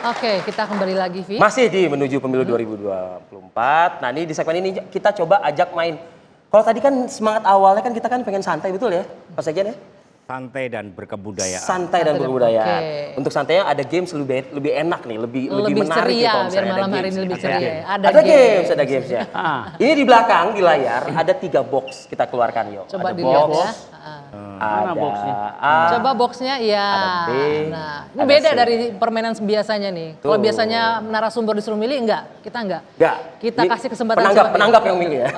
Oke, kita kembali lagi, Vi. Masih di menuju pemilu 2024. Nah, ini di segmen ini kita coba ajak main. Kalau tadi kan semangat awalnya kan kita kan pengen santai, betul ya, Pak Sekjen ya? Santai dan berkebudayaan. Santai dan berkebudayaan. Oke. Untuk santainya ada games lebih enak nih, lebih menarik ceria, nih kalau biar misalnya ada malam hari games. ini lebih Ada ceria. game. Ada gamesnya. Ini di belakang di layar ada 3 box kita keluarkan yuk. Coba ada dilihat box, ya. Mana ada boxnya? A, Coba boxnya, ya. ada B, Nah, ini ada beda C. dari permainan biasanya nih. Kalau Tuh. biasanya narasumber disuruh milih, kita enggak. Enggak. Kita Ini kasih kesempatan penanggap yang milih ya.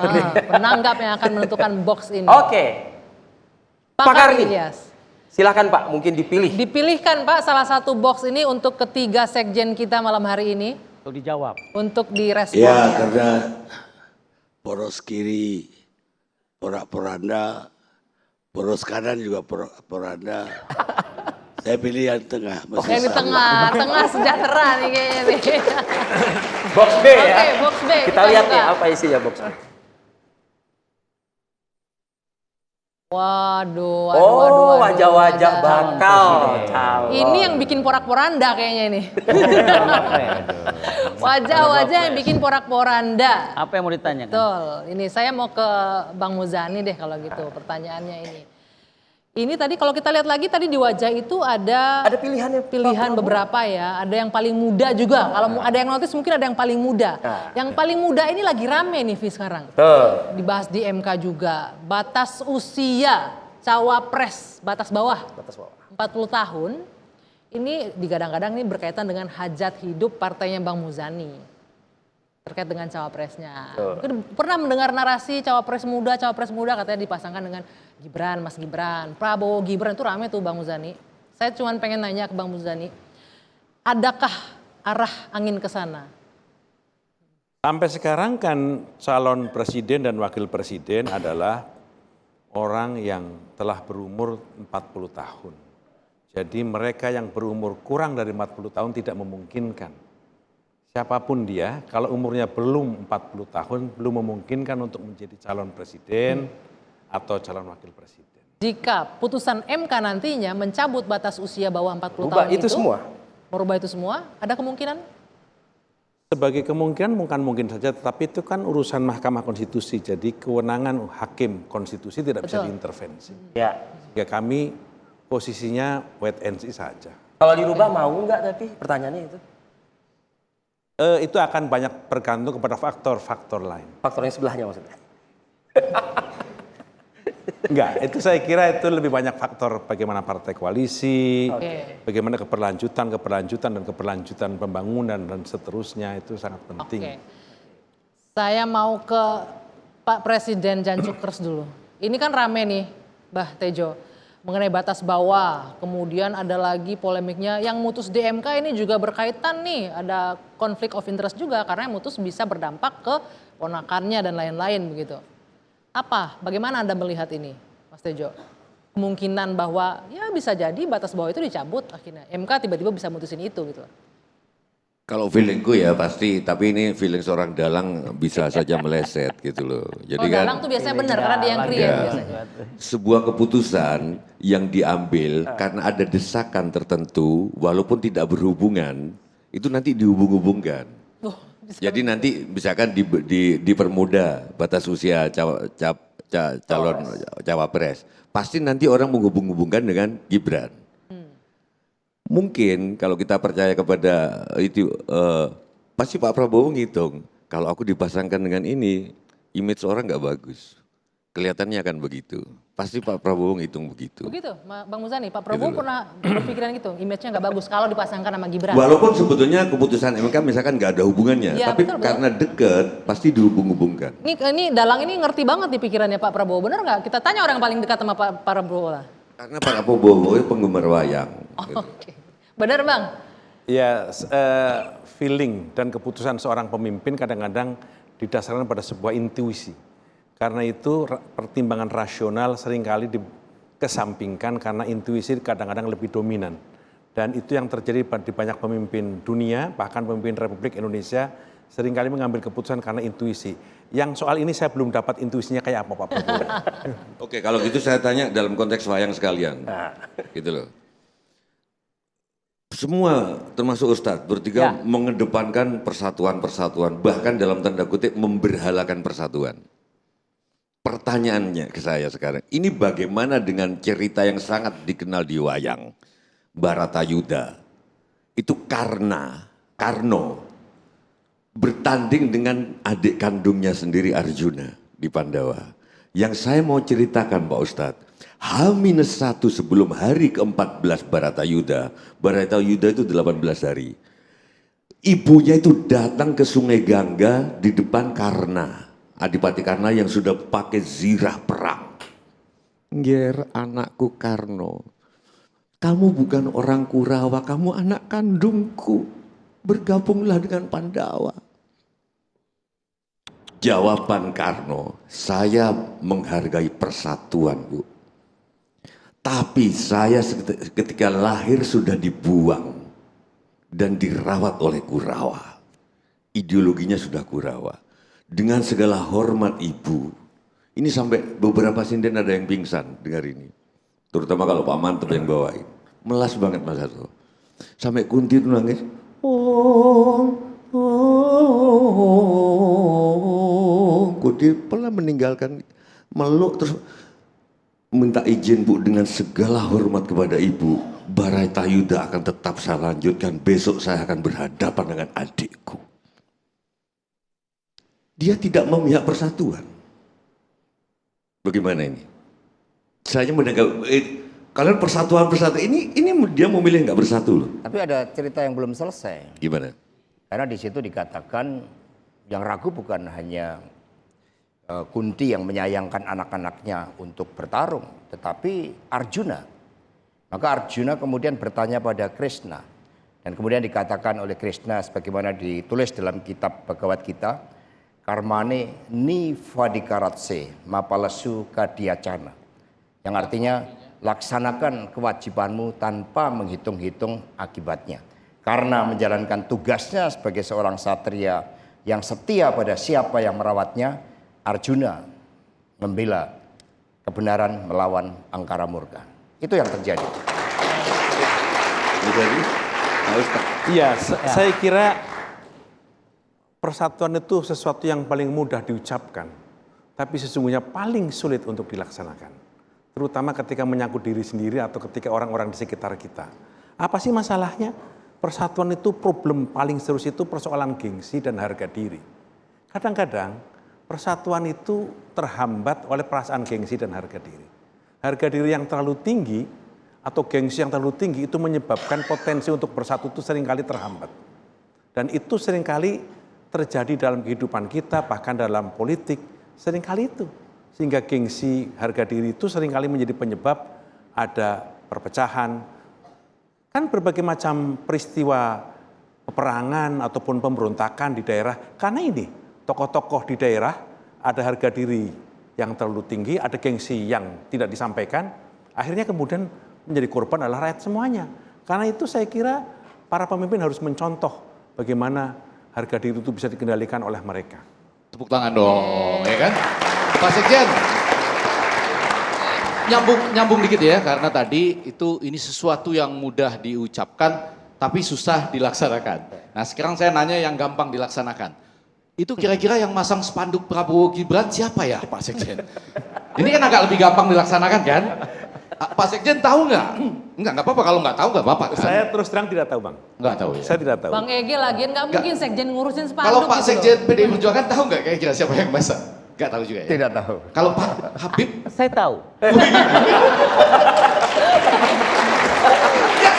penanggap yang akan menentukan box ini. Oke. Pak Karni. Ilyas. Silakan Pak, mungkin dipilih. Dipilihkan Pak salah satu box ini untuk ketiga sekjen kita malam hari ini. Untuk dijawab. Untuk direspon. Ya, karena poros kiri porak-poranda, poros kanan juga porak-poranda. Saya pilih yang tengah. masih Yang di sama. tengah sejahtera nih kayaknya nih. Box B ya. Oke, box B, Kita lihat buka. ya apa isinya box B. Waduh, Wajah-wajah bakal calon. Ini yang bikin porak-poranda kayaknya ini. Wajah-wajah yang bikin porak-poranda. Apa yang mau ditanyakan? Betul. Ini saya mau ke Bang Muzani deh kalau gitu pertanyaannya ini. Ini tadi kalau kita lihat lagi tadi di wajah itu ada pilihannya pilihan beberapa ya. Ada yang paling muda juga. Kalau ada yang notice mungkin ada yang paling muda. Yang paling muda ini lagi rame nih Vi sekarang. Tuh. Dibahas di MK juga. Batas usia cawapres batas bawah. Batas bawah. 40 tahun. Ini digadang-gadang ini berkaitan dengan hajat hidup partainya Bang Muzani. Terkait dengan cawapresnya. Mungkin pernah mendengar narasi cawapres muda katanya dipasangkan dengan Gibran, Mas Gibran, Prabowo Gibran itu rame tuh Bang Muzani. Saya cuma pengen nanya ke Bang Muzani, adakah arah angin ke sana? Sampai sekarang kan calon presiden dan wakil presiden adalah orang yang telah berumur 40 tahun. Jadi mereka yang berumur kurang dari 40 tahun tidak memungkinkan. Siapapun dia, kalau umurnya belum 40 tahun, belum memungkinkan untuk menjadi calon presiden atau calon wakil presiden. Jika putusan MK nantinya mencabut batas usia bawah 40 Rubah tahun itu semua. merubah itu semua, ada kemungkinan? Sebagai kemungkinan mungkin saja, tetapi itu kan urusan Mahkamah Konstitusi. Jadi kewenangan hakim konstitusi tidak bisa Betul. diintervensi. Ya. Ya kami posisinya wait and see saja. Kalau dirubah mau nggak tapi pertanyaannya itu? Itu akan banyak bergantung kepada faktor-faktor lain. Faktor yang sebelahnya maksudnya. Enggak, itu saya kira itu lebih banyak faktor bagaimana partai koalisi, bagaimana keberlanjutan dan pembangunan dan seterusnya itu sangat penting. Oke. Saya mau ke Pak Presiden Jan Cukkers dulu. Ini kan rame nih, Mbah Tejo, mengenai batas bawah. Kemudian ada lagi polemiknya yang mutus di MK ini juga berkaitan nih, ada konflik of interest juga karena yang mutus bisa berdampak ke ponakannya dan lain-lain begitu. Bagaimana Anda melihat ini, Mas Tejo? Kemungkinan bahwa ya bisa jadi batas bawah itu dicabut akhirnya. MK tiba-tiba bisa mutusin itu gitu. Kalau feelingku ya pasti, tapi ini feeling seorang dalang bisa saja meleset gitu loh. Jadi Kalau kan dalang tuh biasanya benar karena dia yang create ya, biasanya. sebuah keputusan yang diambil karena ada desakan tertentu, walaupun tidak berhubungan, itu nanti dihubung-hubungkan. Jadi nanti misalkan dipermudah batas usia calon cawapres, pasti nanti orang menghubung-hubungkan dengan Gibran. Mungkin kalau kita percaya kepada itu, pasti Pak Prabowo ngitung, kalau aku dipasangkan dengan ini, image orang nggak bagus. Kelihatannya akan begitu. Pasti Pak Prabowo ngitung begitu. Begitu, Bang Muzani, Pak Prabowo pernah berpikiran gitu, image-nya nggak bagus kalau dipasangkan sama Gibran. Walaupun sebetulnya keputusan MK misalkan nggak ada hubungannya, Ya, tapi betul. karena dekat pasti dihubung-hubungkan. Ini dalang ini ngerti banget di pikirannya Pak Prabowo, bener nggak? Kita tanya orang yang paling dekat sama Pak Prabowo lah. Karena Pak Prabowo itu penggemar wayang. Oke, bener Bang? Ya, feeling dan keputusan seorang pemimpin kadang-kadang didasarkan pada sebuah intuisi. Karena itu pertimbangan rasional seringkali dikesampingkan karena intuisi kadang-kadang lebih dominan. Dan itu yang terjadi di banyak pemimpin dunia, bahkan pemimpin Republik Indonesia seringkali mengambil keputusan karena intuisi. Yang soal ini saya belum dapat intuisinya kayak apa Pak Prabowo. Oke, kalau gitu saya tanya dalam konteks wayang sekalian. Gitu loh. semua termasuk Ustadz bertiga mengedepankan persatuan-persatuan, bahkan dalam tanda kutip memberhalakan persatuan. Pertanyaannya ke saya sekarang, ini bagaimana dengan cerita yang sangat dikenal di wayang, Baratayuda? Itu Karno bertanding dengan adik kandungnya sendiri Arjuna di Pandawa. Yang saya mau ceritakan Pak Ustadz, H-1 sebelum hari ke-14 Baratayuda. Baratayuda itu 18 hari. Ibunya itu datang ke Sungai Gangga di depan Karna, Adipati Karna yang sudah pakai zirah perang. Nger, anakku Karno, kamu bukan orang Kurawa, kamu anak kandungku. Bergabunglah dengan Pandawa. Jawaban Karno, saya menghargai persatuan, Bu. Tapi saya ketika lahir sudah dibuang dan dirawat oleh Kurawa. Ideologinya sudah Kurawa. Dengan segala hormat Ibu, ini sampai beberapa sinden ada yang pingsan dengar ini. Terutama kalau Pak Mantep yang bawain. Melas banget Mas Hasto. Sampai Kunti itu nangis. Kunti pernah meninggalkan, meluk terus minta izin Bu dengan segala hormat kepada Ibu. Baratayuda akan tetap saya lanjutkan. Besok saya akan berhadapan dengan adikku. Dia tidak memihak persatuan. Bagaimana ini? Saya mendengar kalian persatuan ini dia memilih nggak bersatu loh. Tapi ada cerita yang belum selesai. Gimana? Karena di situ dikatakan yang ragu bukan hanya Kunti yang menyayangkan anak-anaknya untuk bertarung, tetapi Arjuna. Maka Arjuna kemudian bertanya pada Krishna. Dan kemudian dikatakan oleh Krishna sebagaimana ditulis dalam kitab Bhagavad Gita, karmane ni vadikaratse mapalasu kadiacana. Yang artinya laksanakan kewajibanmu tanpa menghitung-hitung akibatnya. Karena menjalankan tugasnya sebagai seorang satria yang setia pada siapa yang merawatnya, Arjuna membela kebenaran melawan angkara murka. Itu yang terjadi. Iya, saya kira persatuan itu sesuatu yang paling mudah diucapkan, tapi sesungguhnya paling sulit untuk dilaksanakan. Terutama ketika menyangkut diri sendiri atau ketika orang-orang di sekitar kita. Apa sih masalahnya? Persatuan itu problem paling serius itu persoalan gengsi dan harga diri. Kadang-kadang persatuan itu terhambat oleh perasaan gengsi dan harga diri. Harga diri yang terlalu tinggi atau gengsi yang terlalu tinggi itu menyebabkan potensi untuk bersatu itu seringkali terhambat. Dan itu seringkali terjadi dalam kehidupan kita, bahkan dalam politik, seringkali itu. Sehingga gengsi harga diri itu seringkali menjadi penyebab ada perpecahan. Kan berbagai macam peristiwa peperangan ataupun pemberontakan di daerah, karena ini tokoh-tokoh di daerah ada harga diri yang terlalu tinggi, ada gengsi yang tidak disampaikan, akhirnya kemudian menjadi korban adalah rakyat semuanya. Karena itu saya kira para pemimpin harus mencontoh bagaimana harga diri itu bisa dikendalikan oleh mereka. Tepuk tangan dong, ya kan? Pak Sekjen, nyambung dikit ya, karena tadi ini sesuatu yang mudah diucapkan, tapi susah dilaksanakan. Nah sekarang saya nanya yang gampang dilaksanakan. Itu kira-kira yang masang spanduk Prabowo Gibran siapa ya Pak Sekjen? Ini kan agak lebih gampang dilaksanakan kan? Pak Sekjen tahu nggak? Nggak apa-apa, kalau nggak tahu nggak apa-apa kan? Saya terus terang tidak tahu Bang. Nggak tahu ya? Saya tidak tahu. Bang Ege lagian nggak mungkin Sekjen ngurusin spanduk. Kalau Pak gitu Sekjen loh. PDI Perjuangan tahu nggak kira-kira siapa yang masang? Nggak tahu juga ya? Tidak tahu. Kalau Pak Habib? Saya tahu.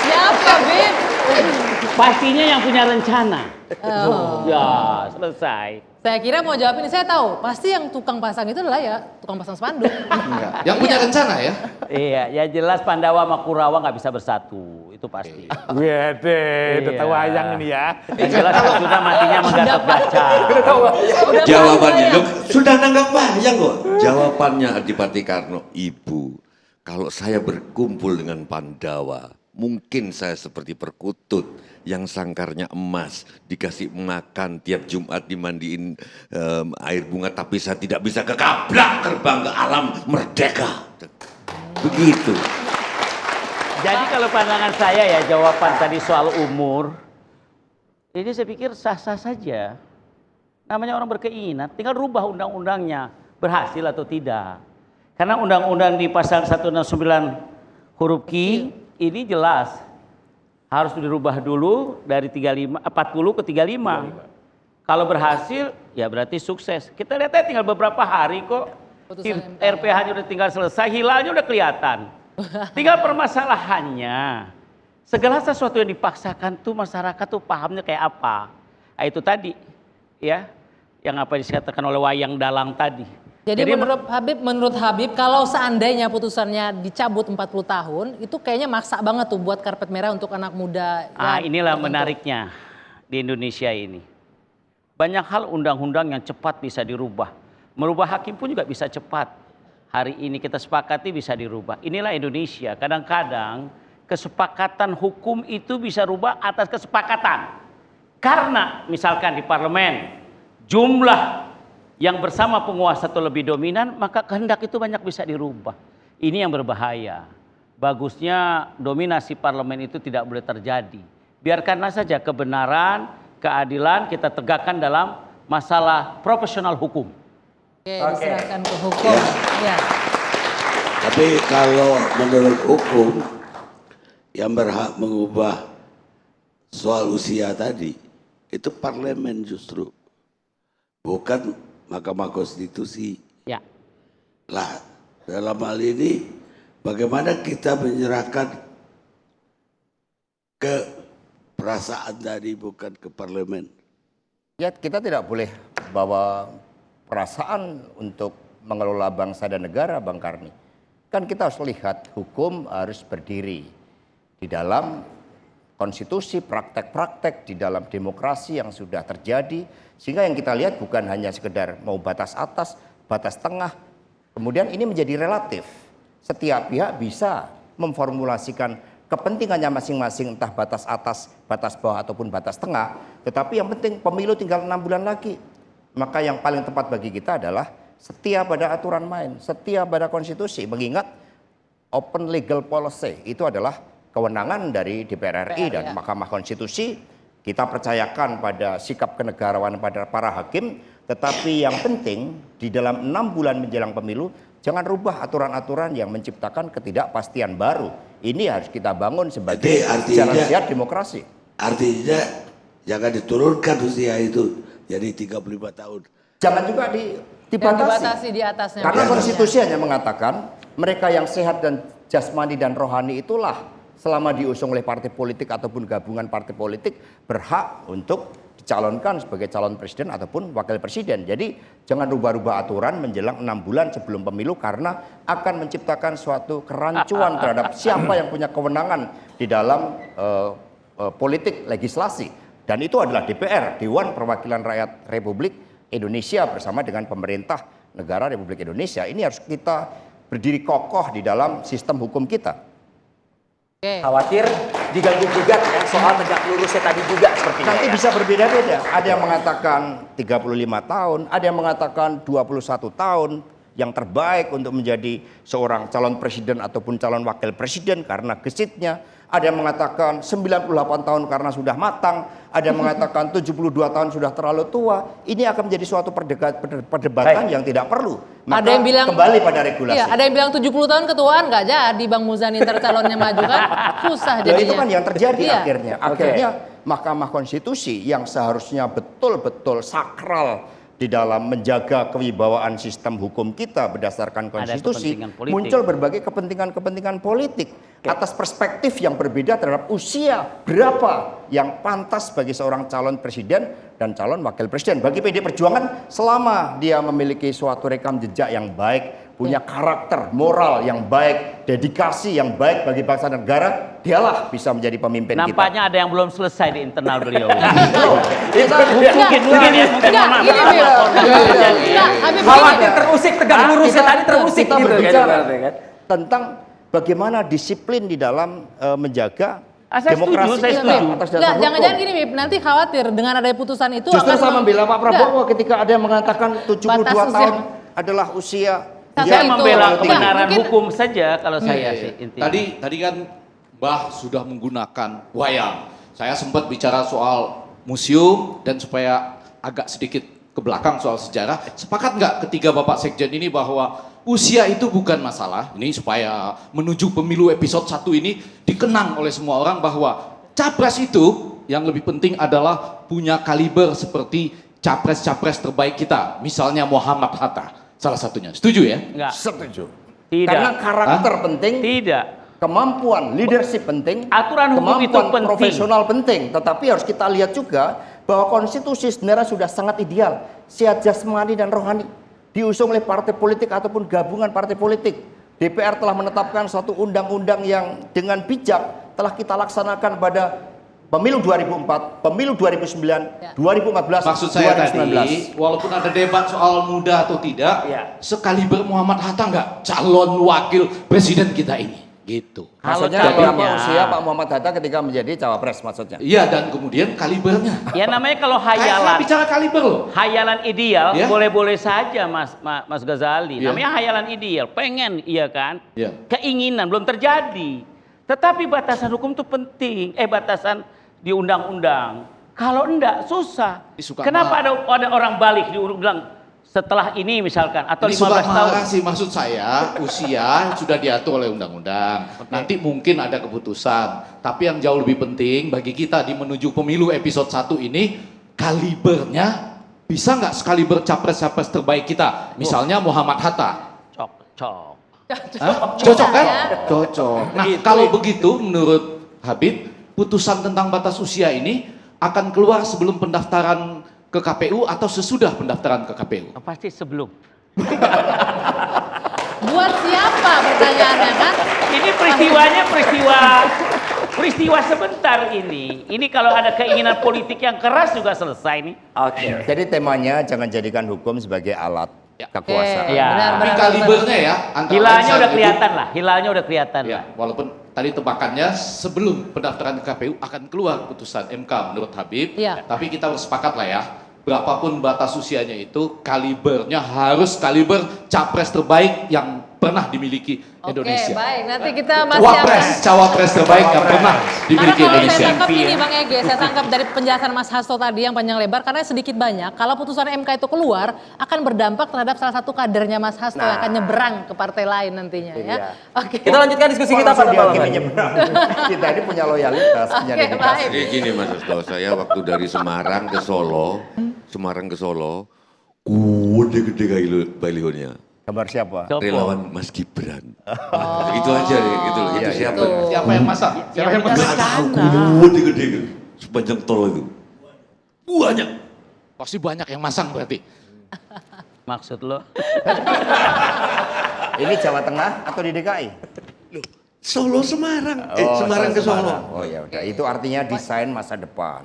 Siapa, Bib? Pastinya yang punya rencana. Ya, selesai. Saya kira mau jawab ini, saya tahu. Pasti yang tukang pasang itu adalah ya tukang pasang spanduk. Yang punya rencana ya? Iya, ya jelas Pandawa sama Kurawa nggak bisa bersatu, itu pasti. Wede, udah tahu wayang ini ya. Yang jelas Arjuna matinya menggatot kaca. Jawabannya, loh, sudah nanggap wayang kok. Jawabannya Adipati Karno, Ibu, kalau saya berkumpul dengan Pandawa, mungkin saya seperti perkutut yang sangkarnya emas, dikasih makan tiap Jumat dimandiin air bunga, tapi saya tidak bisa kekabrak terbang ke alam merdeka. Begitu. Jadi kalau pandangan saya ya jawaban tadi soal umur, ini saya pikir sah-sah saja. Namanya orang berkeinginan, tinggal rubah undang-undangnya, berhasil atau tidak. Karena undang-undang di pasal 169 huruf Q ini jelas harus dirubah dulu dari 40 ke 35. Kalau berhasil ya berarti sukses. Kita lihat aja tinggal beberapa hari kok. RPH-nya udah tinggal selesai, hilalnya udah kelihatan. Tinggal permasalahannya, segala sesuatu yang dipaksakan tuh masyarakat tuh pahamnya kayak apa. Nah, itu tadi, ya, yang apa dikatakan oleh Wayang Dalang tadi. Jadi menurut Habib, kalau seandainya putusannya dicabut 40 tahun, itu kayaknya maksa banget tuh buat karpet merah untuk anak muda. Inilah menariknya di Indonesia ini. Banyak hal undang-undang yang cepat bisa dirubah. Merubah hakim pun juga bisa cepat. Hari ini kita sepakati bisa dirubah. Inilah Indonesia. Kadang-kadang kesepakatan hukum itu bisa rubah atas kesepakatan. Karena misalkan di parlemen jumlah yang bersama penguasa itu lebih dominan, maka kehendak itu banyak bisa dirubah. Ini yang berbahaya. Bagusnya dominasi parlemen itu tidak boleh terjadi. Biarkanlah saja kebenaran, keadilan kita tegakkan dalam masalah profesional hukum. Oke, diserahkan ke hukum. Ya. Tapi kalau menurut hukum yang berhak mengubah soal usia tadi itu parlemen justru, bukan Mahkamah Konstitusi. Ya. Lah dalam hal ini bagaimana kita menyerahkan ke perasaan tadi bukan ke parlemen? Ya kita tidak boleh bawa perasaan untuk mengelola bangsa dan negara, Bang Karni. Kan kita harus lihat hukum harus berdiri di dalam konstitusi, praktek-praktek di dalam demokrasi yang sudah terjadi. Sehingga yang kita lihat bukan hanya sekedar mau batas atas, batas tengah. Kemudian ini menjadi relatif. Setiap pihak bisa memformulasikan kepentingannya masing-masing, entah batas atas, batas bawah ataupun batas tengah. Tetapi yang penting pemilu tinggal 6 bulan lagi. Maka yang paling tepat bagi kita adalah setia pada aturan main, setia pada konstitusi. Mengingat open legal policy itu adalah kewenangan dari DPR RI dan Mahkamah Konstitusi. Kita percayakan pada sikap kenegarawanan pada para hakim. Tetapi yang penting di dalam 6 bulan menjelang pemilu, jangan rubah aturan-aturan yang menciptakan ketidakpastian baru. Ini harus kita bangun sebagai jalan sehat demokrasi. Artinya jangan diturunkan usia itu jadi 35 tahun. Jangan juga dibatasi di atasnya. Karena konstitusi hanya mengatakan mereka yang sehat dan jasmani dan rohani itulah selama diusung oleh partai politik ataupun gabungan partai politik berhak untuk dicalonkan sebagai calon presiden ataupun wakil presiden. Jadi jangan rubah-rubah aturan menjelang 6 bulan sebelum pemilu karena akan menciptakan suatu kerancuan terhadap siapa yang punya kewenangan di dalam politik legislasi. Dan itu adalah DPR, Dewan Perwakilan Rakyat Republik Indonesia bersama dengan pemerintah negara Republik Indonesia. Ini harus kita berdiri kokoh di dalam sistem hukum kita. Khawatir diganggu-gugat ya soal tegak lurusnya tadi juga sepertinya. Nanti bisa berbeda-beda. Ada yang mengatakan 35 tahun, ada yang mengatakan 21 tahun yang terbaik untuk menjadi seorang calon presiden ataupun calon wakil presiden karena gesitnya. Ada yang mengatakan 98 tahun karena sudah matang, ada yang mengatakan 72 tahun sudah terlalu tua. Ini akan menjadi suatu perdebatan yang tidak perlu. Maka ada yang bilang, kembali pada regulasi. Iya, ada yang bilang 70 tahun ketuaan nggak jadi Bang Muzani calonnya maju kan, susah jadinya. Itu kan yang terjadi Iya. akhirnya. Akhirnya Mahkamah Konstitusi yang seharusnya betul-betul sakral di dalam menjaga kewibawaan sistem hukum kita berdasarkan konstitusi, muncul berbagai kepentingan-kepentingan politik atas perspektif yang berbeda terhadap usia berapa yang pantas bagi seorang calon presiden dan calon wakil presiden. Bagi PD Perjuangan, selama dia memiliki suatu rekam jejak yang baik, punya karakter moral yang baik, dedikasi yang baik bagi bangsa dan negara, dialah bisa menjadi pemimpin kita. Nampaknya ada yang belum selesai di internal beliau. Khawatir terusik tegak lurusnya tadi terusik kita gitu berbicara kan. tentang bagaimana disiplin di dalam menjaga Saya demokrasi setuju, saya kita setuju. atas dasar Nggak, hukum. jangan-jangan gini Bib, nanti khawatir dengan adanya putusan itu Justru akan saya membela Pak Prabowo ketika ada yang mengatakan 72 Batas usia. tahun adalah usia Tapi Saya itu- membela Enggak, kebenaran mungkin- hukum saja kalau saya sih intinya. Tadi kan Mbah sudah menggunakan wayang. Saya sempat bicara soal museum dan supaya agak sedikit ke belakang soal sejarah. Sepakat nggak ketiga Bapak Sekjen ini bahwa usia itu bukan masalah? Ini supaya menuju pemilu episode 1 ini dikenang oleh semua orang bahwa capres itu yang lebih penting adalah punya kaliber seperti capres-capres terbaik kita. Misalnya Muhammad Hatta, salah satunya. Setuju ya? Enggak. Setuju. Tidak. Karena karakter penting, Tidak. kemampuan leadership penting, Aturan hukum itu kemampuan penting. profesional penting. Tetapi harus kita lihat juga bahwa konstitusi sebenarnya sudah sangat ideal, sehat jasmani dan rohani, diusung oleh partai politik ataupun gabungan partai politik. DPR telah menetapkan suatu undang-undang yang dengan bijak telah kita laksanakan pada pemilu 2004, pemilu 2009, 2014, Maksud saya 2019. tadi, walaupun ada debat soal muda atau tidak, Ya. sekaliber Muhammad Hatta nggak calon wakil presiden kita ini. Gitu. Maksudnya Kalau berapa calonnya. usia Pak Muhammad Hatta ketika menjadi cawapres maksudnya? Iya, dan kemudian kalibernya. Ya namanya kalau Saya hayalan. bicara kaliber loh. Hayalan ideal Ya. boleh-boleh saja Mas Ghazali. Ya. Namanya hayalan ideal, pengen iya kan? Ya. Keinginan belum terjadi. Tetapi batasan hukum itu penting. Batasan di undang-undang. Kalau enggak susah. Suka Kenapa ada orang balik bilang setelah ini misalkan atau Ini 15 suka tahun. marah sih, maksud saya usia sudah diatur oleh undang-undang. Nanti mungkin ada keputusan. Tapi yang jauh lebih penting bagi kita di menuju pemilu episode 1 ini, kalibernya bisa nggak sekaliber capres-capres terbaik kita? Misalnya Muhammad Hatta. Cocok. Hah? Cocok kan? Cocok. Nah, kalau begitu menurut Habib, putusan tentang batas usia ini akan keluar sebelum pendaftaran ke KPU atau sesudah pendaftaran ke KPU? Pasti sebelum. Buat siapa pertanyaannya kan? Ini peristiwa sebentar ini. Ini kalau ada keinginan politik yang keras juga selesai nih. Oke. Jadi temanya jangan jadikan hukum sebagai alat kekuasaan. Ya. Tapi kalibernya ya, antara Hilalnya lain udah itu- kelihatan lah. Hilalnya udah kelihatan Ya, lah. walaupun tadi tebakannya sebelum pendaftaran ke KPU akan keluar putusan MK menurut Habib. Iya. Tapi kita bersepakat lah ya, berapapun batas usianya itu, kalibernya harus kaliber capres terbaik yang pernah dimiliki Indonesia. Oke, baik. Nanti kita masih akan... Wapres, cawapres terbaik yang pernah Karena dimiliki kalau Indonesia. saya tangkap ini Bang Ege, saya tangkap dari penjelasan Mas Hasto tadi yang panjang lebar, karena sedikit banyak, kalau putusan MK itu keluar, akan berdampak terhadap salah satu kadernya Mas Hasto yang akan nyebrang ke partai lain nantinya ya. Oke. Kita lanjutkan diskusi kita pada malam hari. Kita ini punya loyalitas, punya Oke, dedikasi. baik. Jadi gini Mas Hasto, saya waktu dari Semarang ke Solo, gede-gede balihonya. Gambar siapa? Relawan Mas Gibran. Itu aja ya, gitu loh. Itu siapa? Siapa yang masak? Siapa yang masak? Gede-gede gitu. Sepanjang tol itu. Banyak. Pasti banyak yang masang berarti. Maksud lo? Ini Jawa Tengah atau di DKI? Solo Semarang. Semarang ke Solo. Oh ya udah, itu artinya desain masa depan.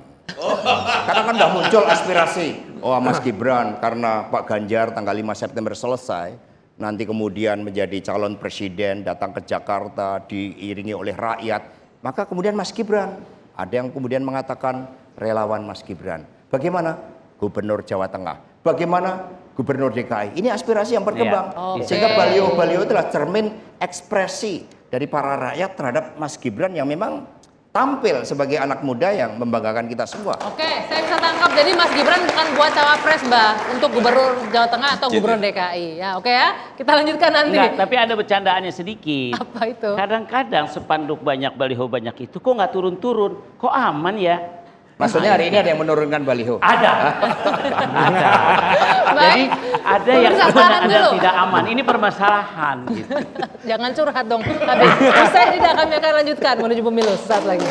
Karena kan udah muncul aspirasi. Oh Mas Gibran karena Pak Ganjar tanggal 5 September selesai, nanti kemudian menjadi calon presiden, datang ke Jakarta diiringi oleh rakyat. Maka kemudian Mas Gibran, ada yang kemudian mengatakan relawan Mas Gibran. Bagaimana? Gubernur Jawa Tengah. Bagaimana? Gubernur DKI. Ini aspirasi yang berkembang. Iya. Sehingga baliho-baliho itulah cermin ekspresi dari para rakyat terhadap Mas Gibran yang memang tampil sebagai anak muda yang membanggakan kita semua. Oke, saya bisa tangkap. Jadi Mas Gibran bukan buat cawapres, Mbak, untuk gubernur Jawa Tengah atau gubernur DKI. Ya, oke ya. Kita lanjutkan nanti. Enggak, tapi ada bercandaannya sedikit. Apa itu? Kadang-kadang spanduk banyak, baliho banyak itu kok nggak turun-turun? Kok aman ya? Maksudnya hari ini ada yang menurunkan baliho. Ada. Ada. Jadi ada yang Pemirsa, aman, tahan ada dulu. yang tidak aman. Ini permasalahan gitu. Jangan curhat dong. Habis, usai tidak kami akan lanjutkan menuju pemilu sesaat lagi.